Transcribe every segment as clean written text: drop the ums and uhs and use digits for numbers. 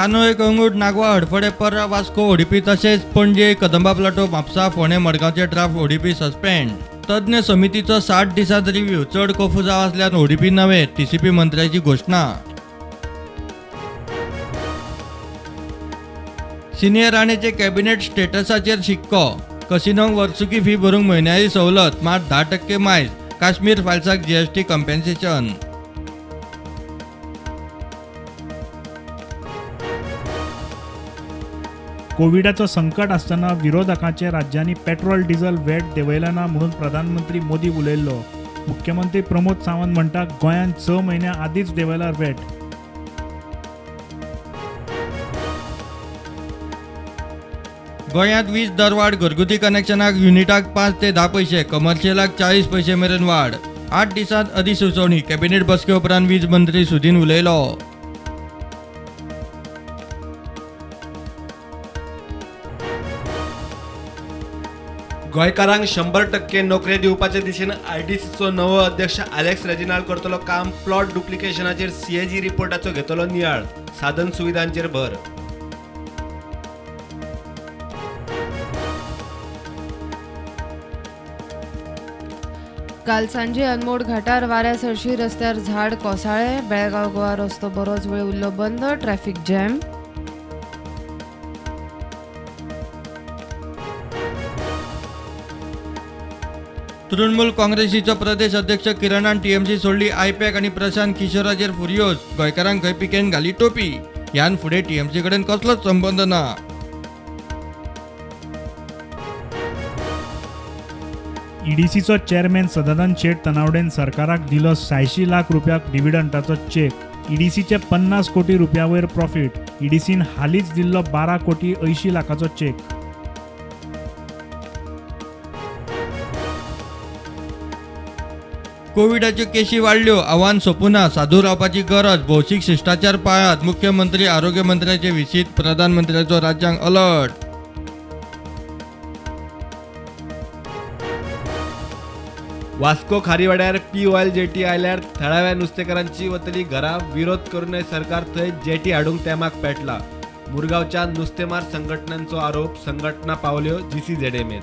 कानोय कंगूट नागवा हडफडे पर्रा वास्को ओडिपी तसेच पणजे कदंबा प्लाटो म्हापसा फोंडे मडगावचे ड्राफ्ट ओडिपी सस्पेंड. तज्ञ समितीचो 60 दिसांत रिव्ह्यू. चढ कोफू जाव आसल्यान ओडिपी नवे टीसीपी मंत्र्याची घोषणा. Senior राणेचे cabinet स्टेटसाचेर शिक्को. कसिनोक वर्सुकी फी भरूंक म्हयन्याळी सवलत मात 10% मायज. काश्मीर फायल्साक जीएसटी कंपेन्सेशन. कोविडाचो संकट आसतना विरोधकांचे राज्यांनी पेट्रोल डिझेल वेट देंवयला ना म्हणून प्रधानमंत्री मोदी उलयल्लो. मुख्यमंत्री प्रमोद सावंत म्हणटा गोंयांत 6 म्हयन्या आदींच देंवयला वेट. गोंयांत वीज दरवाड. घरगुती कनेक्शनाक युनिटाक 5 ते 10 पैसे, कमर्शियलाक 40 पैसे मेरेन वाड. 8 दिसांत अधिसुचोवणी. कॅबिनेट बसके उपरांत वीज मंत्री सुदीन उलयलो. गोंयकारांक 100% नोकऱ्यो दिवपाचे दिशेन आयडीसीचो नवो अध्यक्ष अलेक्स रेजिनाल्ड करतलो काम. प्लॉट डुप्लिकेशनाचेर सीएजी रिपोर्टाचो घेतलो नियाळ. साधन सुविधांचेर भर. काल सांजे अनमोड घाटार वाऱ्या सरशी रस्त्यार झाड कोसळ्ळे. बेळगांव गोवा रस्तो बरोच वेळ उरलो बंद. Traffic jam. तृणमूल काँग्रेसीचो प्रदेश अध्यक्ष किरणान टीएमसी सोडली. आयपॅक आनी प्रशांत किशोराचेर फुरियोज. गोंयकारांक खंय पिकेन घाली टोपी. ह्यान फुडें टीएमसी कडेन कसलोच संबंद ना. ईडीसीचो चेअरमॅन सदानंद शेट तनावडेन सरकाराक दिलो 86 लाख रुपयाक डिव्हिडंडाचो चेक. ईडीसीचे 50 कोटी रुपया वयर प्रॉफिट. ईडीसीन हालींच दिल्लो 12 कोटी 80 लाखाचो चेक. कोविडाच्यो केशी वाडल्यो. आव्हान सोंपुना. सादूर रावपाची गरज. भौशीक शिश्टाचार पाळात. मुख्यमंत्री आरोग्य मंत्र्याचे विशीत. प्रधानमंत्र्याचो राज्यांक अलर्ट. वास्को खारीवाड्यार पी ऑयल जेटी आयल्यार थळाव्या नुस्तेकारांची वतली घरां. विरोध करूनय सरकार थंय जेटी हाडूंक तेमाक पेटला. मुरगांवच्या नुस्तेमार संघटनांचो आरोप. संघटना पावल्यो जीसीझेडएमेत.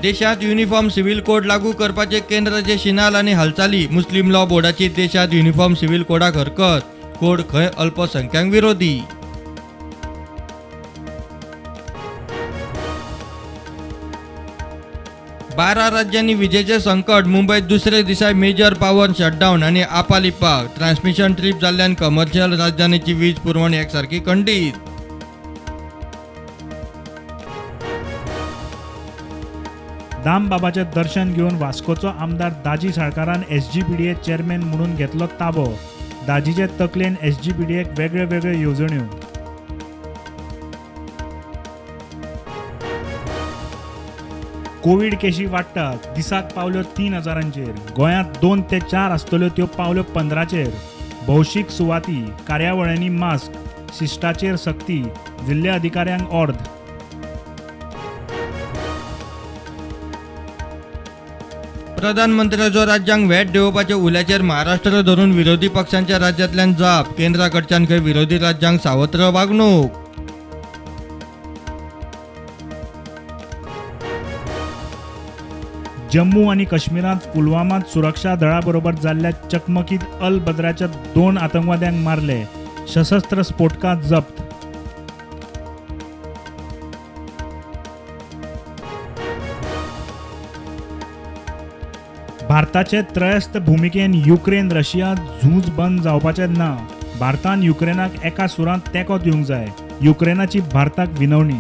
देशात युनिफॉर्म सिव्हिल कोड लागू करपाचे केंद्राचे शिनाल आनी हालचाली. मुस्लीम लॉ बोर्डाची देशात युनिफॉर्म सिव्हिल कोडाक हरकत. कोड खंय अल्पसंख्यांक विरोधी. बारा राज्यांनी विजेचे संकट. मुंबईत दुसरे दिसा मेजर पॉवर शटडाऊन आनी आपालिपाक. ट्रान्समिशन ट्रिप जाल्ल्यान कमर्शियल राजधानीची वीज पुरवण एकसारखी खंडीत. दाम बाबाचे दर्शन घेवन वास्कोचो आमदार दाजी साळकारान एसजीपीडीए चेअरमॅन म्हणून घेतलो ताबो. दाजीचे तकलेन एसजीपीडीएक वेगळ्यो वेगळ्यो येवजण्यो. कोविड केशी वाडटात. दिसाक पावल्यो 3000चेर. गोंयांत 2 ते 4 आसतल्यो त्यो पावल्यो 15चेर. भौशीक सुवाती. कार्यावळींनी मास्क. शिश्टाचेर सक्ती. जिल्ल्या अधिकाऱ्यांक अर्द. प्रधानमंत्र्याचो राज्यांक व्हॅट देंवोवपाच्या उल्याचेर महाराष्ट्र धरून विरोधी पक्षांच्या राज्यांतल्यान जाप. केंद्राकडच्यान खंय विरोधी राज्यांक सावत्र वागणूक. जम्मू आणि काश्मीरात पुलवामात सुरक्षा दळा बरोबर जाल्ल्या चकमकीत अल बद्राच्या 2 आतंकवाद्यांक मारले. सशस्त्र स्फोटकां जप्त. भारताचे त्रयस्थ भुमिकेन युक्रेन रशिया झूज बंद जावपाचें ना. भारतान युक्रेनाक एका सुरांत तेंको दिवंक जाय. युक्रेनाची भारताक विनवणी.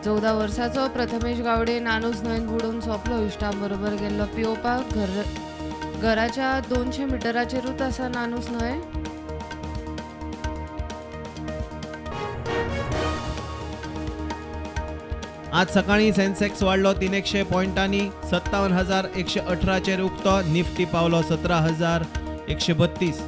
चौदा वर्साचो प्रथमेश गावडे नानूच न्हंयेत बुडून सोंपलो. इश्टां बरोबर गेल्लो पिवपाक. घराच्या 200 मिटराचेरूच आसा नानूच न्हंय. आज सकाळी सेन्सेक्स वाढलो 300 पॉइंटांनी. 57,118चेर उक्तो. निफ्टी पावलो 17,132.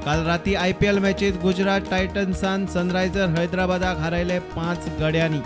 काल राती IPL मॅचीत गुजरात टायटन्सान सनरायझर हैदराबादाक हारयले 5 गड्यांनी.